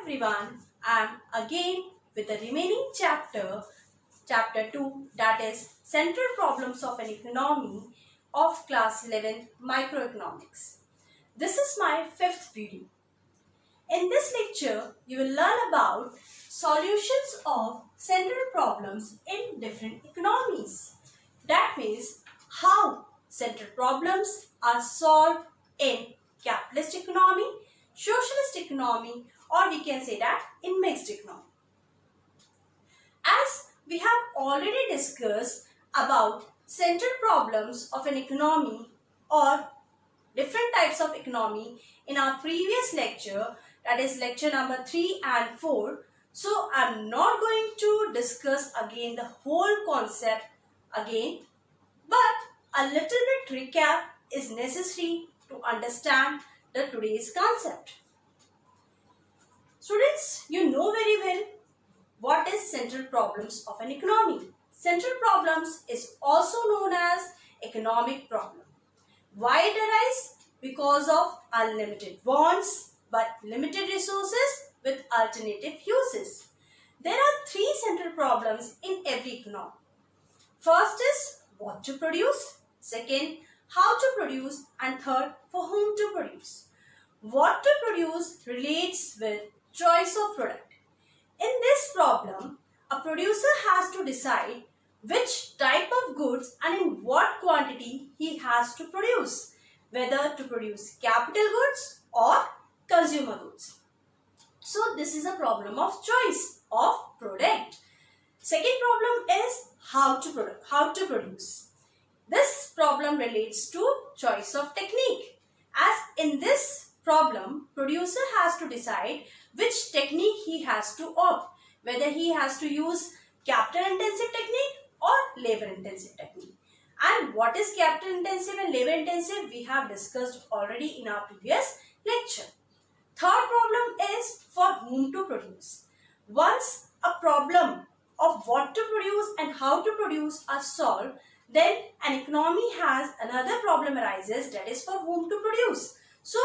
everyone, I am again with the remaining chapter, chapter 2, that is Central Problems of an Economy of class 11 Microeconomics. This is my fifth video. In this lecture, you will learn about solutions of central problems in different economies. That means how central problems are solved in capitalist economy, socialist economy, or we can say that in mixed economy. As we have already discussed about central problems of an economy or different types of economy in our previous lecture, that is lecture number 3 and 4. So I am not going to discuss again the whole concept again, but a little bit recap is necessary to understand the today's concept. Students, you know very well what is central problems of an economy. Central problems is also known as economic problem. Why it arises? Because of unlimited wants but limited resources with alternative uses. There are three central problems in every economy. First is what to produce, second how to produce, and third for whom to produce. What to produce relates with choice of product. In this problem, a producer has to decide which type of goods and in what quantity he has to produce, whether to produce capital goods or consumer goods. So this is a problem of choice of product. Second problem is how to produce. This problem relates to choice of technique. As in this problem, producer has to decide which technique he has to opt, whether he has to use capital intensive technique or labor intensive technique. And what is capital intensive and labor intensive we have discussed already in our previous lecture. Third problem is for whom to produce. Once a problem of what to produce and how to produce are solved, then an economy has another problem arises, that is for whom to produce. So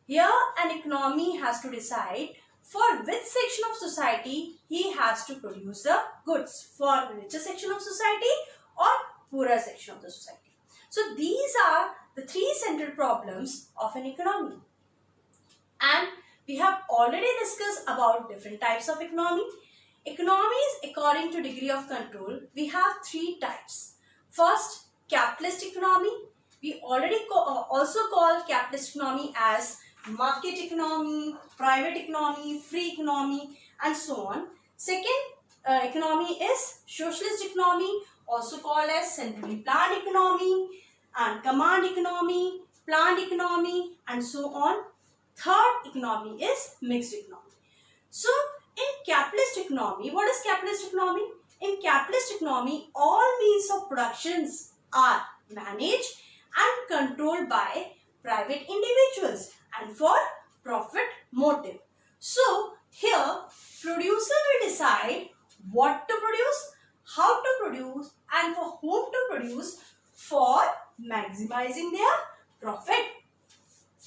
here an economy has to decide for which section of society he has to produce the goods, for richer section of society or poorer section of the society. So these are the three central problems of an economy. And we have already discussed about different types of economy. Economies according to degree of control, we have three types. First, capitalist economy. We already also call capitalist economy as market economy, private economy, free economy, and so on. Second economy is socialist economy, also called as centrally planned economy and command economy, planned economy, and so on. Third economy is mixed economy. So in capitalist economy, what is capitalist economy? In capitalist economy, all means of productions are managed and controlled by private individuals and for profit motive. So here producer will decide what to produce, how to produce, and for whom to produce for maximizing their profit.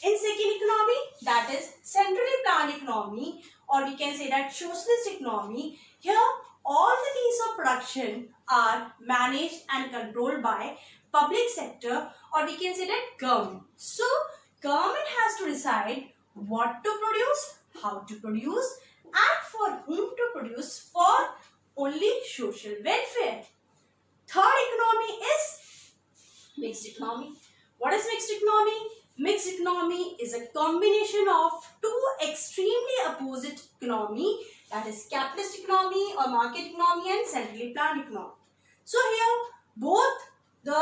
In second economy, that is centrally planned economy, or we can say that socialist economy, here all the means of production are managed and controlled by public sector, or we can say that government. So government has to decide what to produce, how to produce, and for whom to produce for only social welfare. Third economy is mixed economy. What is mixed economy? Mixed economy is a combination of two extremely opposite economy, that is capitalist economy or market economy and centrally planned economy. So here both the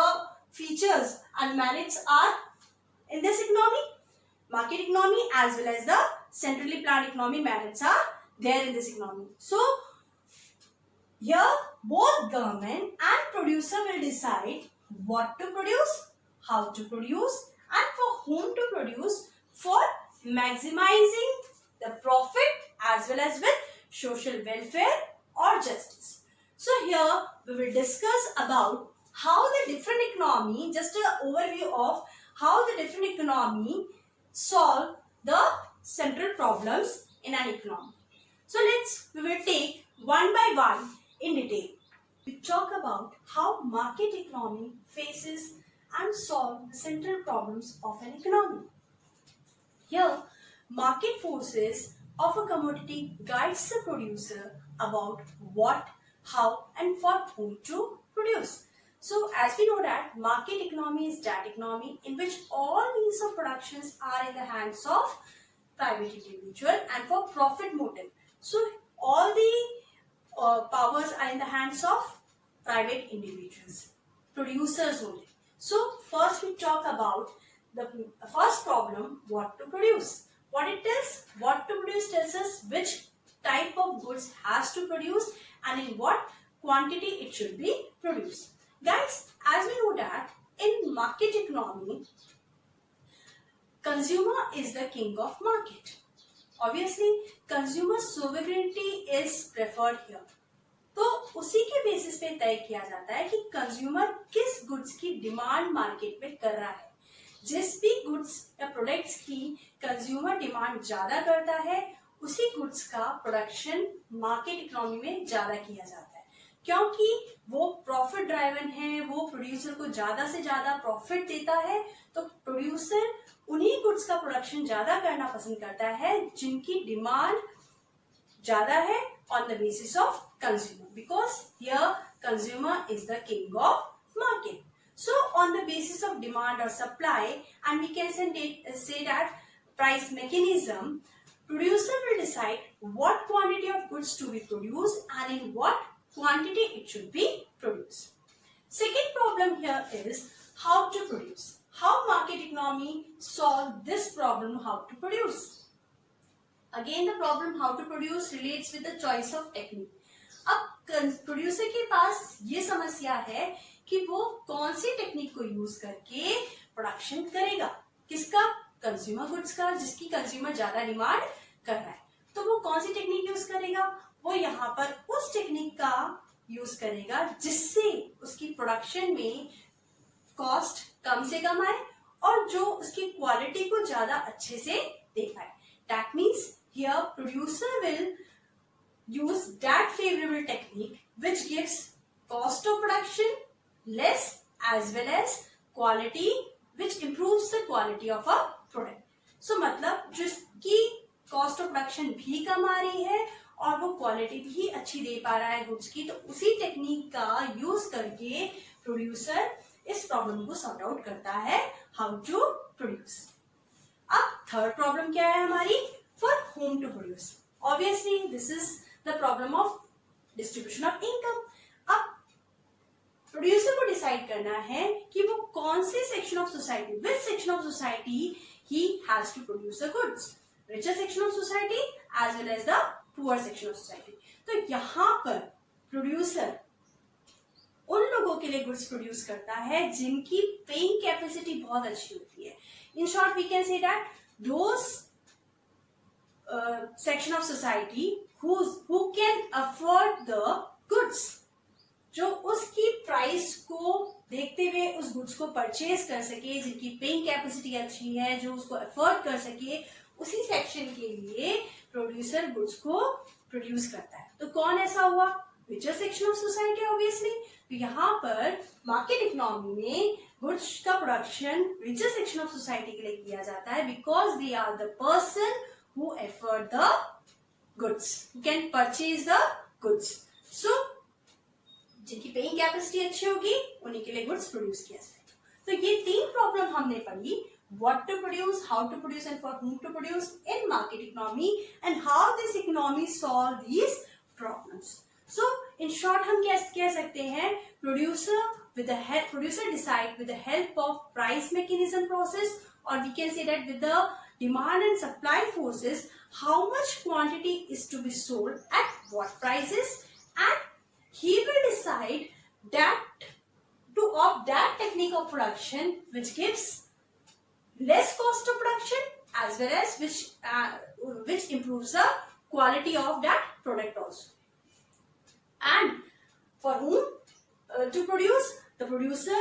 features and merits are in this economy. Market economy as well as the centrally planned economy merits are there in this economy. So here both government and producer will decide what to produce, how to produce, and for whom to produce for maximizing the profit as well as with social welfare or justice. So here we will discuss about how the different economy, just an overview of how the different economy solve the central problems in an economy. So we will take one by one in detail. We talk about how market economy faces and solve the central problems of an economy. Here, market forces of a commodity guides the producer about what, how and for whom to produce. So as we know that market economy is that economy in which all means of productions are in the hands of private individual and for profit motive. So all the powers are in the hands of private individuals, producers only. So first we talk about the first problem, what to produce. What it is, what to produce tells us which type of goods has to produce and in what quantity it should be produced. Guys, as we know that in market economy, consumer is the king of market. Obviously, consumer sovereignty is preferred here. तो उसी के basis पे तय किया जाता है कि consumer किस गुड्स की डिमांड मार्केट में कर रहा है. जिस भी गुड्स या प्रोडक्ट्स की कंज्यूमर डिमांड ज्यादा करता है उसी गुड्स का प्रोडक्शन मार्केट इकोनॉमी में ज्यादा किया जाता है, क्योंकि वो प्रॉफिट ड्राइवन है, वो प्रोड्यूसर को ज्यादा से ज्यादा प्रॉफिट देता है. तो प्रोड्यूसर उन्हीं गुड्स का प्रोडक्शन ज्यादा करना पसंद करता है जिनकी डिमांड ज्यादा है on the basis of consumer, because here consumer is the king of market. So on the basis of demand or supply, and we can say that price mechanism, producer will decide what quantity of goods to be produced and in what quantity it should be produced. Second problem here is how to produce. How market economy solve this problem, how to produce. Again the problem how to produce relates with the choice of technique. अब producer के पास ये समस्या है कि वो कौन सी technique को use करके प्रोडक्शन करेगा, किसका, कंज्यूमर गुड्स का, जिसकी कंज्यूमर ज्यादा डिमांड कर रहा है. तो वो कौन सी टेक्निक यूज करेगा, वो यहाँ पर उस टेक्निक का यूज करेगा जिससे उसकी प्रोडक्शन में कॉस्ट कम से कम आए और जो उसकी क्वालिटी को ज्यादा अच्छे से दे पाए. That means here producer will use that favorable technique which gives cost of production less as well as quality which improves the quality of a product. So मतलब जिसकी cost of production भी कम आ रही है और वो क्वालिटी भी अच्छी दे पा रहा है गुड्स की, तो उसी टेक्निक का यूज करके प्रोड्यूसर इस प्रॉब्लम को सॉर्ट आउट करता है, हाउ टू प्रोड्यूस. अब थर्ड प्रॉब्लम क्या है हमारी, for whom to produce. Obviously this is the problem of distribution of income. अब प्रोड्यूसर को डिसाइड करना है कि वो कौन से section of society, which section of society ही has to produce the goods, richer section of society as well as the poor section of society. तो यहाँ पर प्रोड्यूसर उन लोगों के लिए गुड्स प्रोड्यूस करता है जिनकी पेइंग कैपेसिटी बहुत अच्छी होती है. In short, we can say that those section of society who can afford the goods, जो उसकी प्राइस को देखते हुए उस गुड्स को परचेज कर सके, जिनकी पेइंग कैपेसिटी अच्छी है, जो उसको अफोर्ड कर सके, उसी सेक्शन के लिए प्रोड्यूसर गुड्स को प्रोड्यूस करता है. तो कौन ऐसा हुआ, richer section of society obviously. तो यहाँ पर मार्केट इकोनॉमी में गुड्स का production richer section of society के लिए किया जाता है because they are the person who afford the goods, who can purchase the goods. So जिनकी पेइंग कैपेसिटी अच्छी होगी उन्हीं के लिए गुड्स प्रोड्यूस किया जाएगा. तो ये तीन प्रॉब्लम हमने पढ़ी, what to produce, how to produce and for whom to produce in market economy and how this economy solve these problems. So in short हम क्या कह सकते हैं, producer decide with the help of price mechanism process, or we can say that with the demand and supply forces how much quantity is to be sold at what prices, and he will decide that to opt that technique of production which gives less cost of production as well as which improves the quality of that product also. And for whom to produce, the producer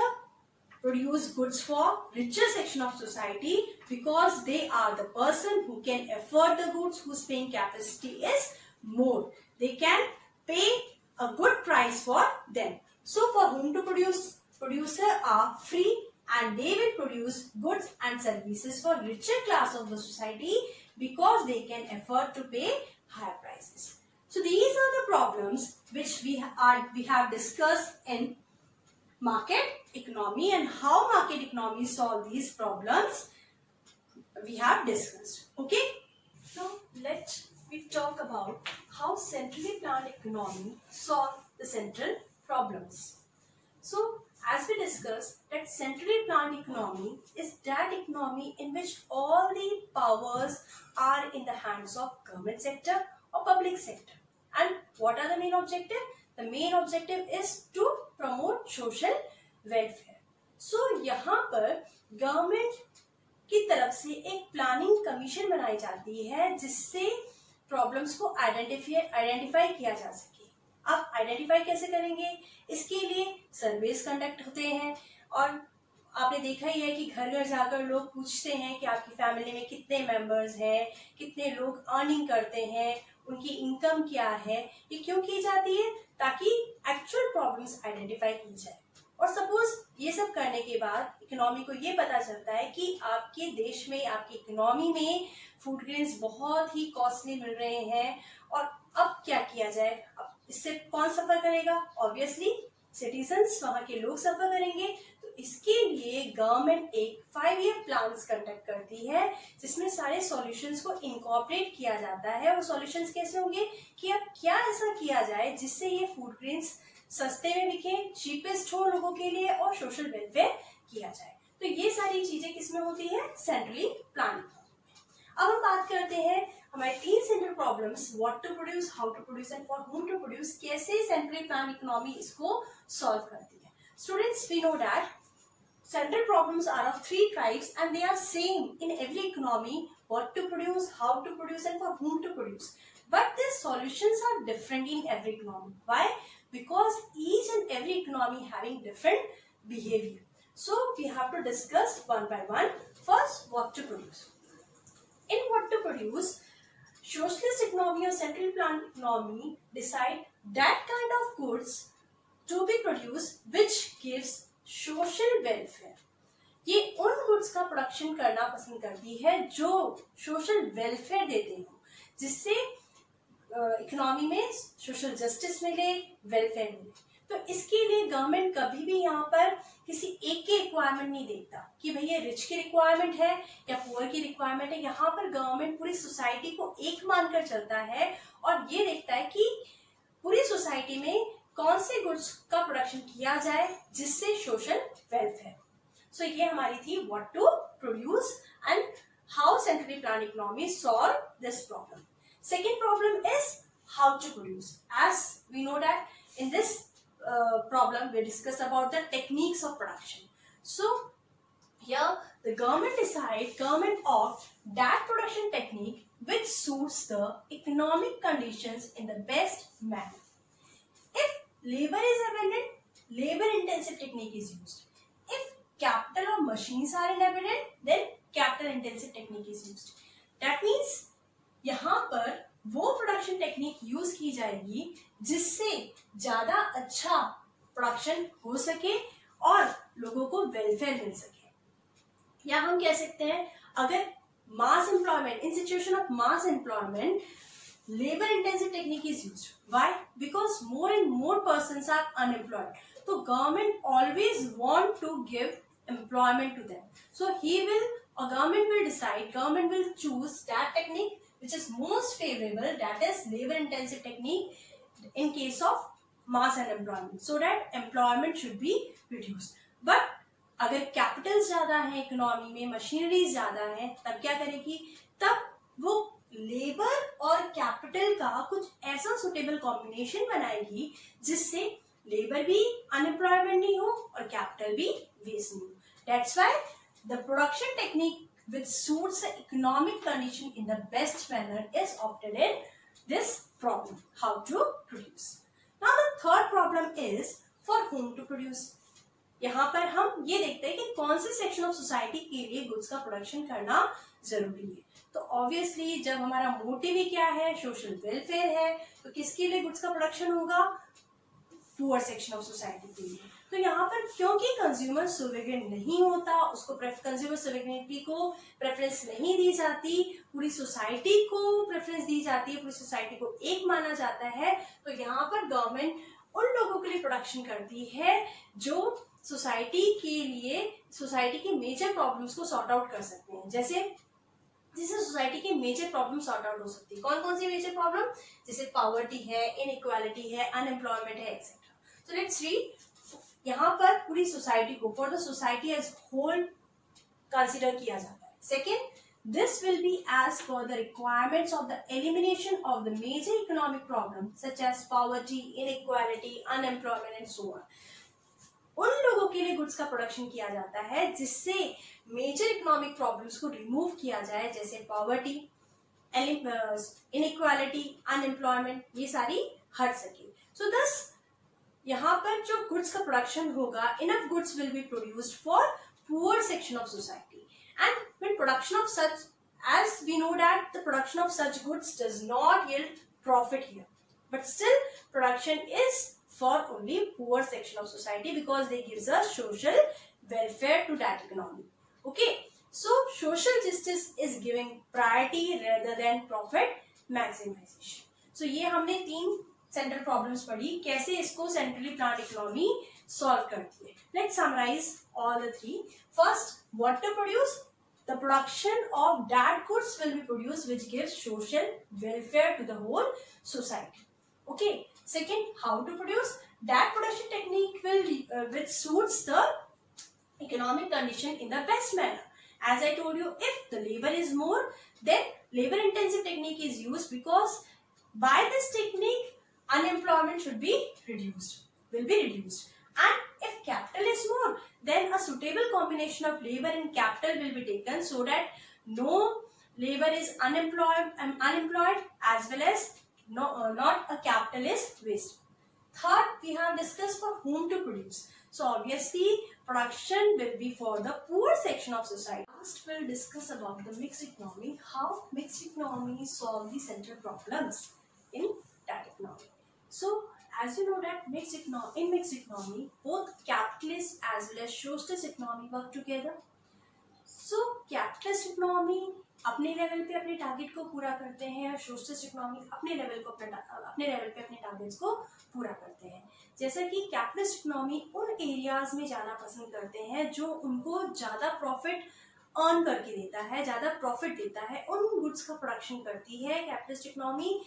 produce goods for richer section of society because they are the person who can afford the goods, whose paying capacity is more. They can pay a good price for them. So for whom to produce? Producer are free and they will produce goods and services for richer class of the society because they can afford to pay higher prices. So these are the problems which we have discussed in market economy, and how market economy solve these problems we have discussed. Okay, so let's talk about how centrally planned economy solve the central problems. So as we discussed, that centrally planned economy is that economy in which all the powers are in the hands of government sector or public sector. And what are the main objective? The main objective is to promote social welfare. So यहाँ पर government की तरफ से एक planning commission बनाई जाती है जिससे प्रॉब्लम्स को आइडेंटिफाई किया जा सके। आप आइडेंटिफाई कैसे करेंगे? इसके लिए सर्वेस कंडक्ट होते हैं, और आपने देखा ही है कि घर घर जाकर लोग पूछते हैं कि आपकी फैमिली में कितने मेंबर्स हैं, कितने लोग अर्निंग करते हैं, उनकी इनकम क्या है। ये क्यों की जाती है? ताकि एक्चुअल प्रॉब्लम्स आइडेंटिफाई की जाए। और सपोज ये सब करने के बाद इकोनॉमी को ये पता चलता है कि आपके देश में, आपकी इकोनॉमी में फूड ग्रेन्स बहुत ही कॉस्टली मिल रहे हैं, और अब क्या किया जाए? अब इससे कौन सफर करेगा? ऑब्वियसली सिटीजन्स, वहां के लोग सफर करेंगे। तो इसके लिए गवर्नमेंट एक 5 ईयर प्लान्स कंडक्ट करती है जिसमें सारे सॉल्यूशंस को इनकॉर्पोरेट किया जाता है। वो सॉल्यूशंस कैसे होंगे कि अब क्या ऐसा किया जाए जिससे ये फूड ग्रेन्स सस्ते में बिके, चीपेस्ट हो लोगों के लिए, और सोशल वेलफेयर किया जाए। तो ये सारी चीजें किसमें होती है? Centrally planning. अब हम बात करते हैं हमारे 3 central problems, what to produce, how to produce and for whom to produce, कैसे सेंट्रली प्लान इकोनॉमी इसको सॉल्व करती है। Students, we know that central problems are of 3 types and they are same in every economy: what to produce, how to produce and for whom to produce. But their solutions are different in every economy. Why? Because each and every economy having different behavior. So we have to discuss one by one. First, what to produce. In what to produce, socialist economy or central planned economy decide that kind of goods to be produced which gives social welfare. ये उन goods का production करना पसंद करती है जो social welfare देते हो, जिससे इकोनॉमी में सोशल जस्टिस मिले, वेलफेयर मिले। तो इसके लिए गवर्नमेंट कभी भी यहाँ पर किसी एक की रिक्वायरमेंट नहीं देखता कि भैया रिच की रिक्वायरमेंट है या पुअर की रिक्वायरमेंट है। यहाँ पर गवर्नमेंट पूरी सोसाइटी को एक मानकर चलता है और ये देखता है कि पूरी सोसाइटी में कौन से गुड्स का प्रोडक्शन किया जाए जिससे सोशल वेलफेयर। सो ये हमारी थी what to produce and how centrally plan economy solve this problem. Second problem is how to produce. As we know that in this problem we discuss about the techniques of production. So here the government opt that production technique which suits the economic conditions in the best manner. If labor is abundant, labor-intensive technique is used. If capital or machines are inabundant, then capital-intensive technique is used. That means यहाँ पर वो production technique use की जाएगी जिससे ज्यादा अच्छा production हो सके और लोगों को वेलफेयर मिल सके। या हम कह सकते हैं अगर mass employment, in situation of mass employment, labor intensive technique is used. Why? Because more and more persons are unemployed. So government always want to give employment to them. So government will decide, government will choose that technique which is most favorable, that is labor intensive technique in case of mass unemployment, so that employment should be reduced. But अगर capital ज्यादा है economy में, machineries ज्यादा है, तब क्या करेगी? तब वो लेबर और कैपिटल का कुछ ऐसा सुटेबल कॉम्बिनेशन बनाएगी जिससे लेबर भी अनएम्प्लॉयमेंट नहीं हो और कैपिटल भी वेस्ट नहीं हो। That's why the production technique which suits the economic condition in the best manner is opted in this problem, how to produce. Now the third problem is for whom to produce. यहाँ पर हम ये देखते हैं कि कौन से section of society के लिए गुड्स का प्रोडक्शन करना जरूरी है। तो तो ऑब्वियसली जब हमारा मोटिव ही क्या है, सोशल वेलफेयर है, तो किसके लिए गुड्स का प्रोडक्शन होगा, पुअर सेक्शन ऑफ सोसाइटी के लिए। तो यहाँ पर क्योंकि कंज्यूमर सोवरेन नहीं होता, उसको कंज्यूमर सोवरेनिटी को प्रेफरेंस नहीं दी जाती, पूरी सोसाइटी को प्रेफरेंस दी जाती है, पूरी सोसाइटी को एक माना जाता है, तो यहाँ पर गवर्नमेंट उन लोगों के लिए प्रोडक्शन करती है जो सोसाइटी के लिए, सोसाइटी की मेजर प्रॉब्लम्स को सॉर्ट आउट कर सकते हैं। जैसे जिससे सोसाइटी की मेजर प्रॉब्लम सॉर्ट आउट हो सकती है। कौन कौन सी मेजर प्रॉब्लम, जैसे पॉवर्टी है, इनइक्वालिटी है, अनएम्प्लॉयमेंट है, एक्सेट्रा। सो लेट्स रीड, यहाँ पर पूरी सोसाइटी को, for the society as whole consider किया जाता है। Second, this will be as per the requirements of the elimination of the major economic problems such as poverty, inequality, unemployment and so on. उन लोगों के लिए goods का production किया जाता है जिससे मेजर इकोनॉमिक प्रॉब्लम्स को रिमूव किया जाए, जैसे पॉवर्टी, इनइक्वालिटी, अनएम्प्लॉयमेंट, ये सारी हट सके। सो दस यहाँ पर जो गुड्स का प्रोडक्शन होगा, enough goods will be produced for poor section of society, and when production of such, as we know that the production of such goods does not yield profit here, but still production is for only poor section of society because they gives us social welfare to that economy. Okay, so social justice is giving priority rather than profit maximization. So ये हमने 3 central problems पढ़ी, कैसे इसको centrally planned economy solve करती है। Let's summarise all the 3. First, what to produce? The production of that goods will be produced which gives social welfare to the whole society. Okay. Second, how to produce? That production technique will which suits the economic condition in the best manner. As I told you, if the labor is more, then labor intensive technique is used because by this technique unemployment should be reduced, will be reduced. And if capital is more, then a suitable combination of labor and capital will be taken so that no labor is unemployed as well as not a capital is wasted. Third, we have discussed for whom to produce. So obviously production will be for the poor section of society. Last, we'll discuss about the mixed economy, how mixed economy solve the central problems in that economy. So as you know that in mixed economy, both capitalist as well as socialist economy work together. So capitalist economy अपने level पे अपने target को पूरा करते हैं और socialist economy अपने level पे अपने टारगेट्स को पूरा करते हैं। जैसा कि कैपिटलिस्ट इकोनॉमी उन एरियाज में जाना पसंद करते हैं जो उनको ज़्यादा प्रॉफिट अर्न करके देता है, ज़्यादा प्रॉफिट देता है, उन गुड्स का प्रोडक्शन करती है कैपिटलिस्ट इकोनॉमी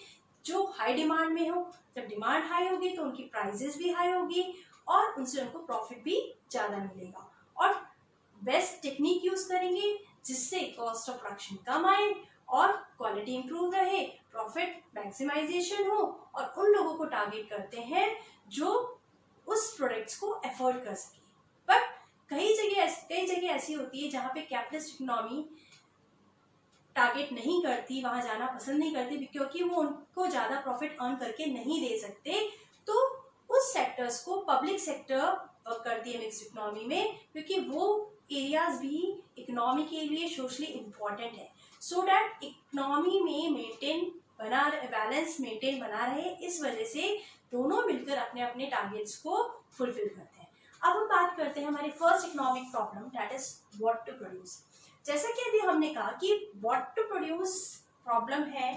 जो हाई डिमांड में हो। जब डिमांड हाई होगी तो उनकी प्राइजेस भी हाई होगी और उनसे उनको प्रॉफिट भी ज़्यादा मिलेगा, और बेस्ट टेक्निक यूज करेंगे जिससे कॉस्ट ऑफ प्रोडक्शन कम आए और क्वालिटी इंप्रूव रहे, प्रॉफिट मैक्सिमाइजेशन हो, और उन लोगों को टारगेट करते हैं जो उस प्रोडक्ट्स को अफोर्ड कर सके। बट कई जगह ऐसी होती है जहाँ पे कैपिटलिस्ट इकोनॉमी टारगेट नहीं करती, वहां जाना पसंद नहीं करती क्योंकि वो उनको ज्यादा प्रॉफिट अर्न करके नहीं दे सकते, तो उस सेक्टर्स को पब्लिक सेक्टर वर्क करती है मिक्स्ड इकोनॉमी में, क्योंकि वो एरियाज भी इकोनॉमी के लिए सोशली इम्पोर्टेंट है, सो दैट इकोनॉमी में बैलेंस मेंटेन बना रहे। इस वजह से दोनों मिलकर अपने अपने टारगेट्स को फुलफिल करते हैं। अब हम बात करते हैं हमारी first economic problem, that is what to produce. जैसा कि अभी हमने कहा कि व्हाट टू प्रोड्यूस प्रॉब्लम है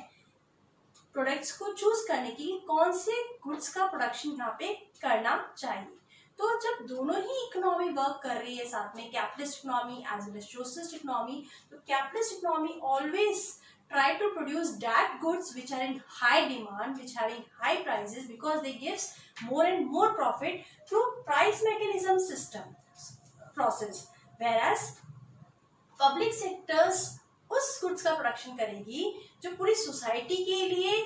प्रोडक्ट्स को चूज करने की, कौन से गुड्स का प्रोडक्शन यहाँ पे करना चाहिए। तो जब दोनों ही इकोनॉमी वर्क कर रही है साथ में, capitalist economy as well as socialist economy, तो capitalist economy always try to produce that goods which are in high demand, which having high prices, because they gives more and more profit through price mechanism system process, whereas public sectors उस goods का production करेगी जो पूरी society के लिए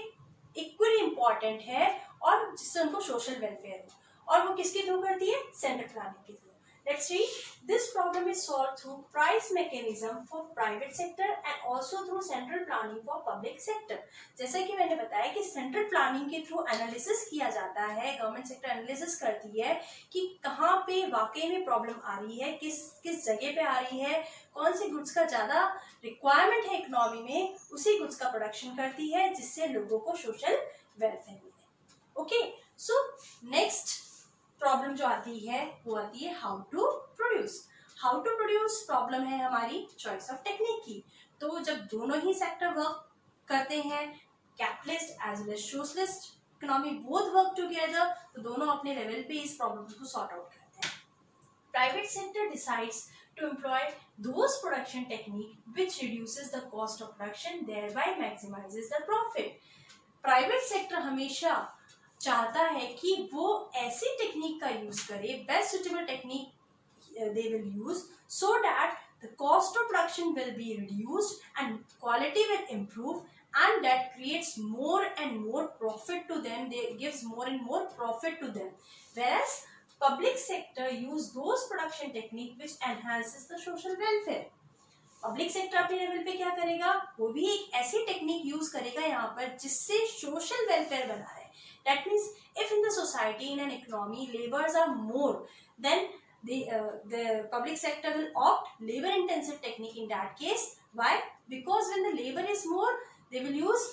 equally important है और जिससे उनको सोशल वेलफेयर हो, और वो किसके थ्रू करती है, सेंट्रल प्लानिंग के through. Let's see. This problem is solved through price mechanism for private sector and also through central planning for public sector. जैसा कि मैंने बताया कि सेंट्रल प्लानिंग के थ्रू एनालिसिस किया जाता है, गवर्नमेंट सेक्टर एनालिसिस करती है कि कहाँ पे वाकई में प्रॉब्लम आ रही है, किस जगह पे आ रही है, कौन से गुड्स का ज़्यादा रिक्वायरमेंट है इकोनॉमी में, उसी गुड्स का प्रोडक्शन करती है जिससे लोगों को सोशल वेलफेयर मिले। ओके, सो नेक्स्ट प्रॉब्लम जो आती है वो आती है how to produce. How to produce problem है हमारी चॉइस ऑफ टेक्निक की। तो जब दोनों ही सेक्टर वर्क करते हैं, capitalist as well as socialist economy both work together, तो दोनों अपने लेवल पे इस प्रॉब्लम को सॉर्ट आउट करते हैं। Private sector decides to employ those production technique which reduces the cost of production, thereby maximizes the profit. Private sector हमेशा चाहता है कि वो ऐसी टेक्निक का यूज करे, best suitable technique they will use so that the cost of production will be reduced and quality will improve, and that creates more and more profit to them. They gives more and more profit to them, whereas public sector use those production technique which enhances the social welfare. Public sector अपने level पे क्या करेगा, वो भी एक ऐसी technique use करेगा यहाँ पर जिससे सोशल वेलफेयर बना रहे। That means if in the society in an economy labours are more than the public sector will opt labor intensive technique in that case. Why? Because when the labor is more, they will use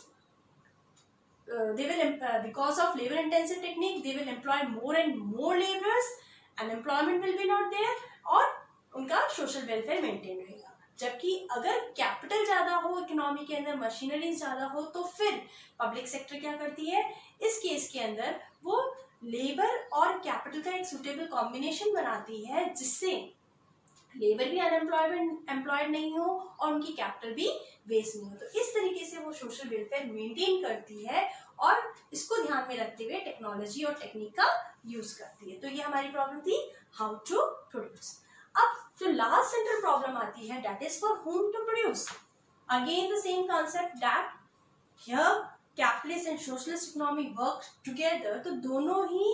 because of labor intensive technique they will employ more and more laborers, unemployment will be not there और उनका social welfare maintain रहेगा। जबकि अगर capital ज्यादा हो economy के अंदर, machineries ज्यादा हो, तो फिर पब्लिक सेक्टर क्या करती है, इस केस के अंदर वो लेबर और कैपिटल का एक सुटेबल कॉम्बिनेशन बनाती है जिससे लेबर भी एम्प्लॉयड नहीं हो और उनकी कैपिटल भी वेस्ट नहीं हो। तो इस तरीके से वो सोशल वेलफेयर मेंटेन करती है और इसको ध्यान में रखते हुए टेक्नोलॉजी और टेक्निक का यूज करती है। तो ये हमारी प्रॉब्लम थी हाउ टू प्रोड्यूस। अब जो लास्ट सेंट्रल प्रॉब्लम आती है that is for whom to produce. Again the same concept that here capitalist and socialist economy work together, तो दोनों ही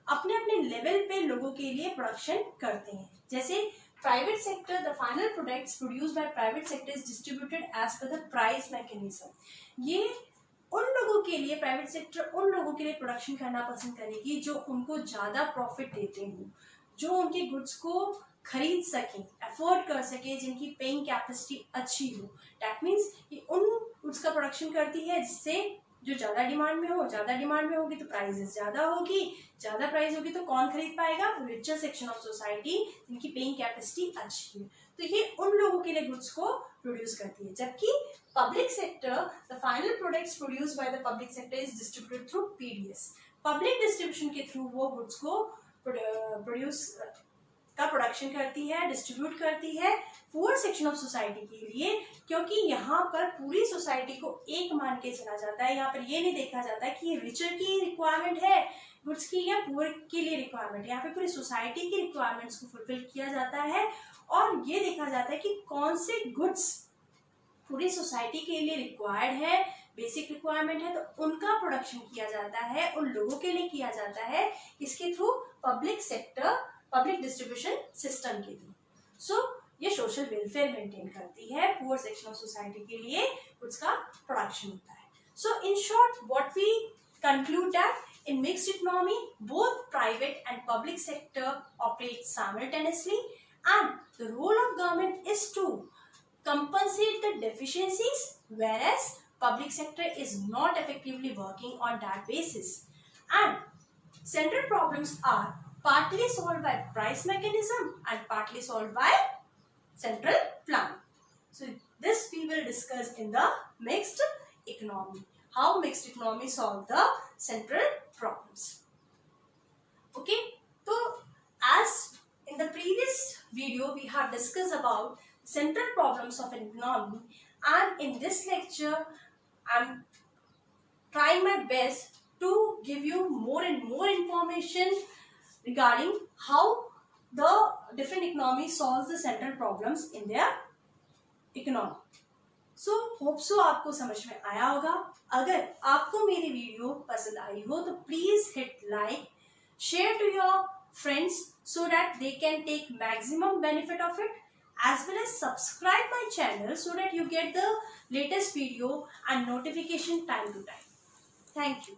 अपने अपने लेवल पे लोगों के लिए प्रोडक्शन करते हैं। जैसे private sector, the final products produced by private sector is distributed as per the price mechanism. ये उन लोगों के लिए, प्राइवेट सेक्टर उन लोगों के लिए प्रोडक्शन करना पसंद करेगी जो उनको ज्यादा प्रॉफिट देते हो, जो उनके गुड्स को खरीद सकें, अफोर्ड कर सके, जिनकी पेइंग कैपेसिटी अच्छी हो। दैट मीन्स कि उन गुड्स का प्रोडक्शन करती है जिससे जो ज़्यादा डिमांड में हो, ज़्यादा डिमांड में होगी तो प्राइसेस ज़्यादा होगी, ज़्यादा प्राइस होगी तो कौन खरीद पाएगा, रिचर सेक्शन ऑफ सोसाइटी जिनकी पेइंग कैपेसिटी अच्छी है। तो ये उन लोगों के लिए गुड्स को प्रोड्यूस करती है। जबकि public sector, the final products produced by the public sector is distributed through PDS. Public distribution के थ्रू वो गुड्स को प्रोड्यूस का प्रोडक्शन करती है, डिस्ट्रीब्यूट करती है पुअर सेक्शन ऑफ सोसाइटी के लिए, क्योंकि यहाँ पर पूरी सोसाइटी को एक मान के चला जाता है। यहाँ पर ये नहीं देखा जाता है कि ये रिचर की रिक्वायरमेंट है गुड्स की या पुअर के लिए रिक्वायरमेंट है। यहाँ पे पूरी सोसाइटी की रिक्वायरमेंट्स को फुलफिल किया जाता है और ये देखा जाता है कि कौन से गुड्स पूरी सोसाइटी के लिए रिक्वायर्ड है, बेसिक रिक्वायरमेंट है, तो उनका प्रोडक्शन किया जाता है, उन लोगों के लिए किया जाता है, इसके through public sector, public distribution system के थ्रू। सो ये सोशल वेलफेयर मेंटेन करती है, पुअर सेक्शन ऑफ सोसाइटी के लिए उसका प्रोडक्शन होता है। So in short what we conclude that in mixed economy both private and public sector operate simultaneously and the role of government is to compensate the deficiencies, whereas public sector is not effectively working on that basis. And central problems are partly solved by price mechanism and partly solved by central planning. So this we will discuss in the mixed economy. How mixed economy solve the central problems. Okay, so as in the previous video we have discussed about central problems of an economy, and in this lecture I'm trying my best to give you more and more information regarding how the different economies solves the central problems in their economy. So hope so आपको समझ में आया होगा। अगर आपको मेरी video पसंद आई हो तो please hit like, share to your friends so that they can take maximum benefit of it, as well as subscribe my channel so that you get the latest video and notification time to time. Thank you.